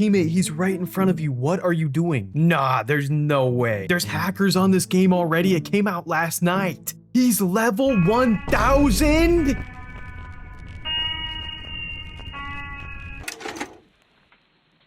Teammate, he's right in front of you. What are you doing? Nah, there's no way. There's hackers on this game already. It came out last night. He's level 1000?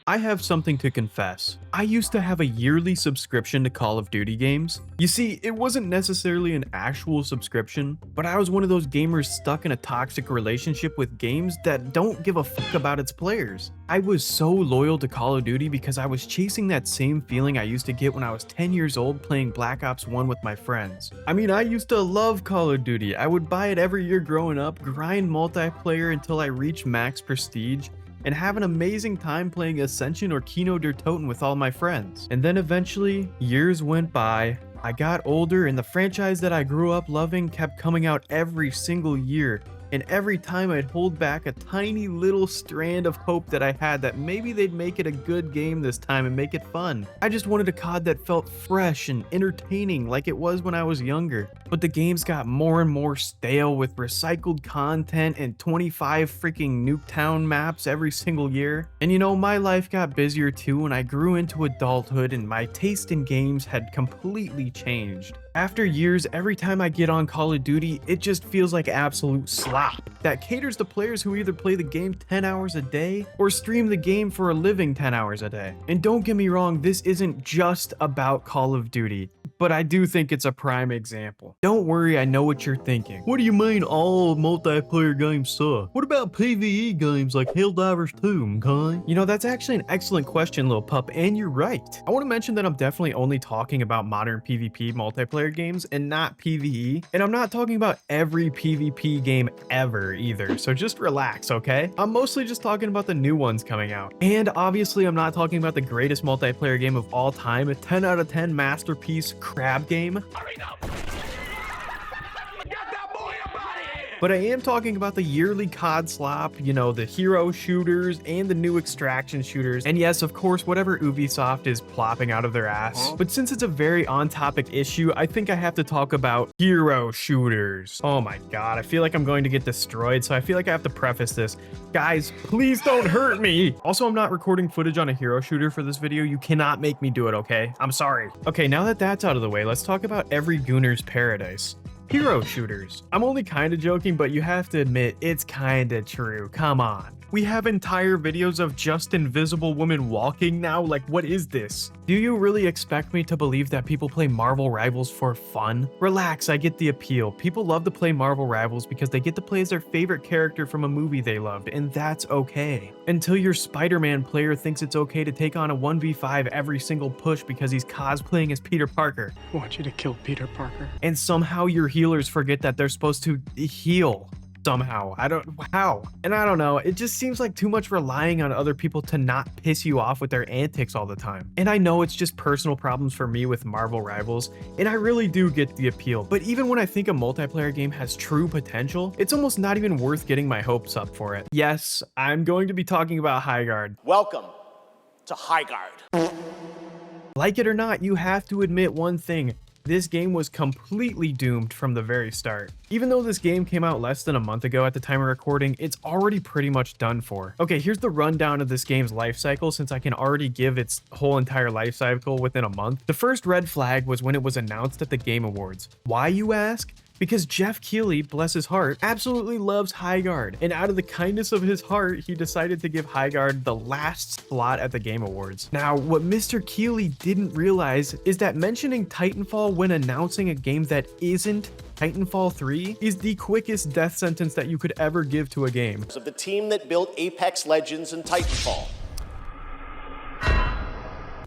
I have something to confess. I used to have a yearly subscription to Call of Duty games. You see, it wasn't necessarily an actual subscription, but I was one of those gamers stuck in a toxic relationship with games that don't give a fuck about its players. I was so loyal to Call of Duty because I was chasing that same feeling I used to get when I was 10 years old playing Black Ops 1 with my friends. I mean, I used to love Call of Duty. I would buy it every year growing up, grind multiplayer until I reached max prestige, and have an amazing time playing Ascension or Kino der Toten with all my friends. And then eventually, years went by, I got older, and the franchise that I grew up loving kept coming out every single year. And every time I'd hold back a tiny little strand of hope that I had that maybe they'd make it a good game this time and make it fun. I just wanted a COD that felt fresh and entertaining like it was when I was younger. But the games got more and more stale with recycled content and 25 freaking Nuketown maps every single year. And you know, my life got busier too, and I grew into adulthood and my taste in games had completely changed. After years, every time I get on Call of Duty, it just feels like absolute slop that caters to players who either play the game 10 hours a day or stream the game for a living 10 hours a day. And don't get me wrong, this isn't just about Call of Duty, but I do think it's a prime example. Don't worry, I know what you're thinking. What do you mean all multiplayer games suck? What about PvE games like Helldivers 2, okay? You know, that's actually an excellent question, little pup, and you're right. I want to mention that I'm definitely only talking about modern PvP multiplayer games and not PvE, and I'm not talking about every PvP game ever either, so just relax, okay? I'm mostly just talking about the new ones coming out. And obviously, I'm not talking about the greatest multiplayer game of all time, a 10 out of 10 masterpiece crab game. But I am talking about the yearly COD slop, you know, the hero shooters and the new extraction shooters. And yes, of course, whatever Ubisoft is plopping out of their ass. But since it's a very on-topic issue, I think I have to talk about hero shooters. Oh my god, I feel like I'm going to get destroyed, so I feel like I have to preface this. Guys, please don't hurt me. Also, I'm not recording footage on a hero shooter for this video. You cannot make me do it, okay? I'm sorry. Okay, now that that's out of the way, let's talk about every Gooner's paradise. Hero shooters. I'm only kind of joking, but you have to admit it's kind of true. Come on. We have entire videos of just invisible women walking now. Like, what is this? Do you really expect me to believe that people play Marvel Rivals for fun? Relax, I get the appeal. People love to play Marvel Rivals because they get to play as their favorite character from a movie they loved, and that's okay. Until your Spider-Man player thinks it's okay to take on a 1v5 every single push because he's cosplaying as Peter Parker. I want you to kill Peter Parker. And somehow your healers forget that they're supposed to heal. Somehow. How? And I don't know, it just seems like too much relying on other people to not piss you off with their antics all the time. And I know it's just personal problems for me with Marvel Rivals, and I really do get the appeal. But even when I think a multiplayer game has true potential, it's almost not even worth getting my hopes up for it. Yes, I'm going to be talking about Highguard. Welcome to Highguard. Like it or not, you have to admit one thing. This game was completely doomed from the very start. Even though this game came out less than a month ago at the time of recording, it's already pretty much done for. Okay, here's the rundown of this game's life cycle since I can already give its whole entire life cycle within a month. The first red flag was when it was announced at the Game Awards. Why, you ask? Because Jeff Keighley, bless his heart, absolutely loves Highguard, and out of the kindness of his heart, he decided to give Highguard the last slot at the Game Awards. Now, what Mr. Keighley didn't realize is that mentioning Titanfall when announcing a game that isn't Titanfall 3 is the quickest death sentence that you could ever give to a game. Of the team that built Apex Legends and Titanfall.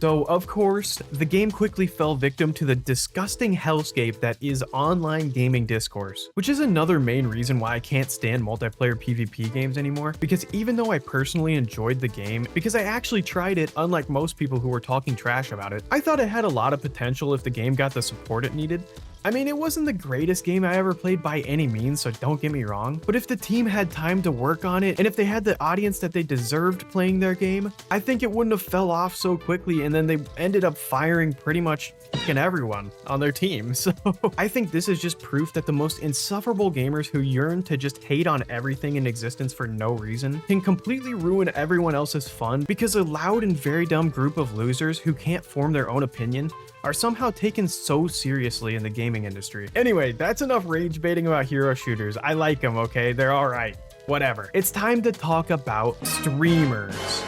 So, of course, the game quickly fell victim to the disgusting hellscape that is online gaming discourse, which is another main reason why I can't stand multiplayer PvP games anymore, because even though I personally enjoyed the game, because I actually tried it, unlike most people who were talking trash about it, I thought it had a lot of potential if the game got the support it needed. I mean, it wasn't the greatest game I ever played by any means, so don't get me wrong, but if the team had time to work on it, and if they had the audience that they deserved playing their game, I think it wouldn't have fell off so quickly, and then they ended up firing pretty much fucking everyone on their team. So I think this is just proof that the most insufferable gamers who yearn to just hate on everything in existence for no reason can completely ruin everyone else's fun because a loud and very dumb group of losers who can't form their own opinion are somehow taken so seriously in the gaming industry. Anyway, that's enough rage baiting about hero shooters. I like them, okay? They're alright. Whatever. It's time to talk about streamers.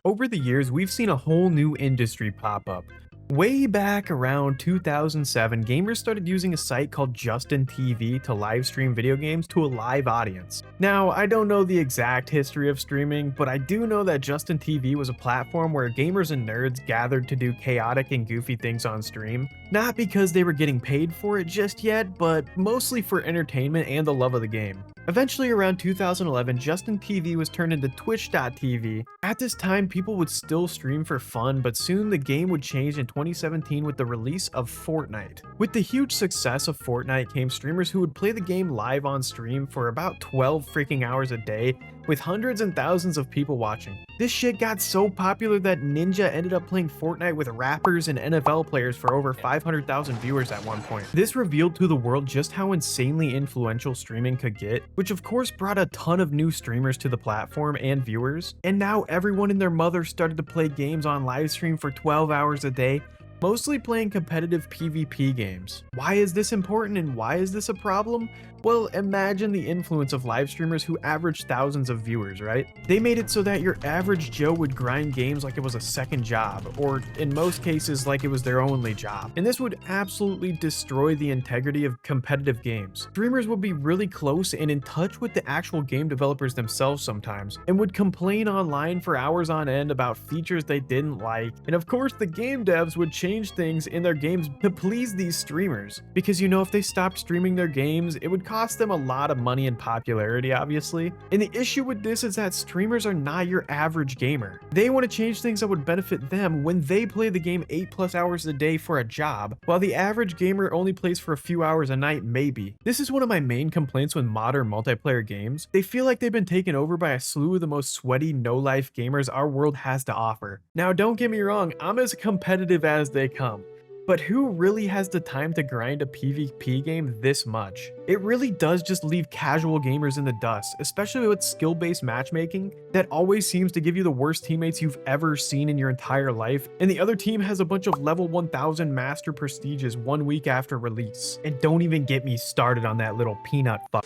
Over the years, we've seen a whole new industry pop up. Way back around 2007, gamers started using a site called Justin TV to live stream video games to a live audience. Now, I don't know the exact history of streaming, but I do know that Justin TV was a platform where gamers and nerds gathered to do chaotic and goofy things on stream. Not because they were getting paid for it just yet, but mostly for entertainment and the love of the game. Eventually, around 2011, Justin TV was turned into Twitch.tv. At this time, people would still stream for fun, but soon the game would change in 2017 with the release of Fortnite. With the huge success of Fortnite came streamers who would play the game live on stream for about 12 freaking hours a day, with hundreds and thousands of people watching. This shit got so popular that Ninja ended up playing Fortnite with rappers and NFL players for over 500,000 viewers at one point. This revealed to the world just how insanely influential streaming could get, which of course brought a ton of new streamers to the platform and viewers, and now everyone and their mother started to play games on livestream for 12 hours a day, mostly playing competitive PvP games. Why is this important and why is this a problem? Well, imagine the influence of live streamers who average thousands of viewers, right? They made it so that your average Joe would grind games like it was a second job, or in most cases like it was their only job. And this would absolutely destroy the integrity of competitive games. Streamers would be really close and in touch with the actual game developers themselves sometimes, and would complain online for hours on end about features they didn't like. And of course, the game devs would change things in their games to please these streamers, because you know, if they stopped streaming their games, it would cost them a lot of money and popularity, obviously. And the issue with this is that streamers are not your average gamer. They want to change things that would benefit them when they play the game 8+ hours a day for a job, while the average gamer only plays for a few hours a night, maybe. This is one of my main complaints with modern multiplayer games. They feel like they've been taken over by a slew of the most sweaty, no-life gamers our world has to offer. Now, don't get me wrong, I'm as competitive as they come. But who really has the time to grind a PvP game this much? It really does just leave casual gamers in the dust, especially with skill-based matchmaking that always seems to give you the worst teammates you've ever seen in your entire life, and the other team has a bunch of level 1000 master prestiges 1 week after release. And don't even get me started on that little peanut fuck.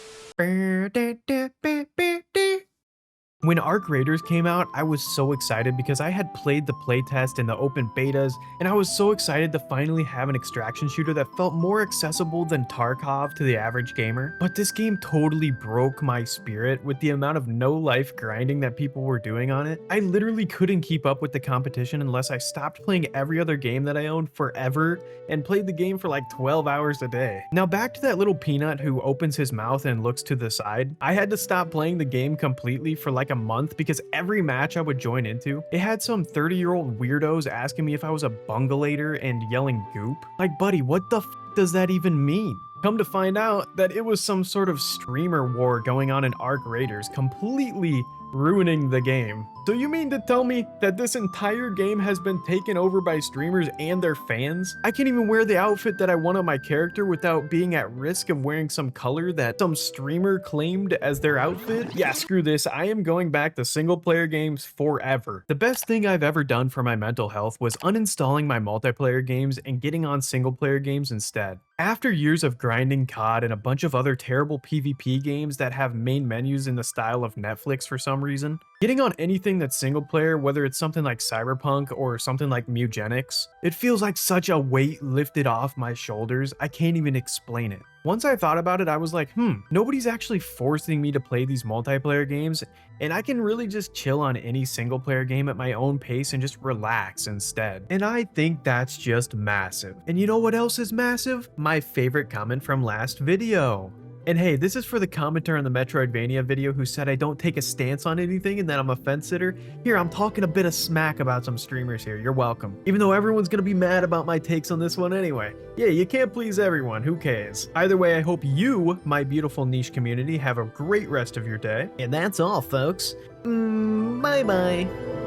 When Arc Raiders came out, I was so excited because I had played the playtest and the open betas, and I was so excited to finally have an extraction shooter that felt more accessible than Tarkov to the average gamer. But this game totally broke my spirit with the amount of no-life grinding that people were doing on it. I literally couldn't keep up with the competition unless I stopped playing every other game that I owned forever and played the game for like 12 hours a day. Now back to that little peanut who opens his mouth and looks to the side. I had to stop playing the game completely for like a month because every match I would join into, it had some 30-year-old weirdos asking me if I was a bungalator and yelling goop. Like, buddy, what the f does that even mean? Come to find out that it was some sort of streamer war going on in Arc Raiders, completely ruining the game. So you mean to tell me that this entire game has been taken over by streamers and their fans? I can't even wear the outfit that I want on my character without being at risk of wearing some color that some streamer claimed as their outfit? Yeah, screw this. I am going back to single player games forever. The best thing I've ever done for my mental health was uninstalling my multiplayer games and getting on single player games instead. After years of grinding COD and a bunch of other terrible PvP games that have main menus in the style of Netflix for some reason, getting on anything that's single player, whether it's something like Cyberpunk or something like Mugenics, it feels like such a weight lifted off my shoulders, I can't even explain it. Once I thought about it, I was like, nobody's actually forcing me to play these multiplayer games, and I can really just chill on any single player game at my own pace and just relax instead. And I think that's just massive. And you know what else is massive? My favorite comment from last video. And hey, this is for the commenter on the Metroidvania video who said I don't take a stance on anything and that I'm a fence sitter. Here, I'm talking a bit of smack about some streamers here. You're welcome. Even though everyone's gonna be mad about my takes on this one anyway. Yeah, you can't please everyone. Who cares? Either way, I hope you, my beautiful niche community, have a great rest of your day. And that's all, folks. Bye-bye.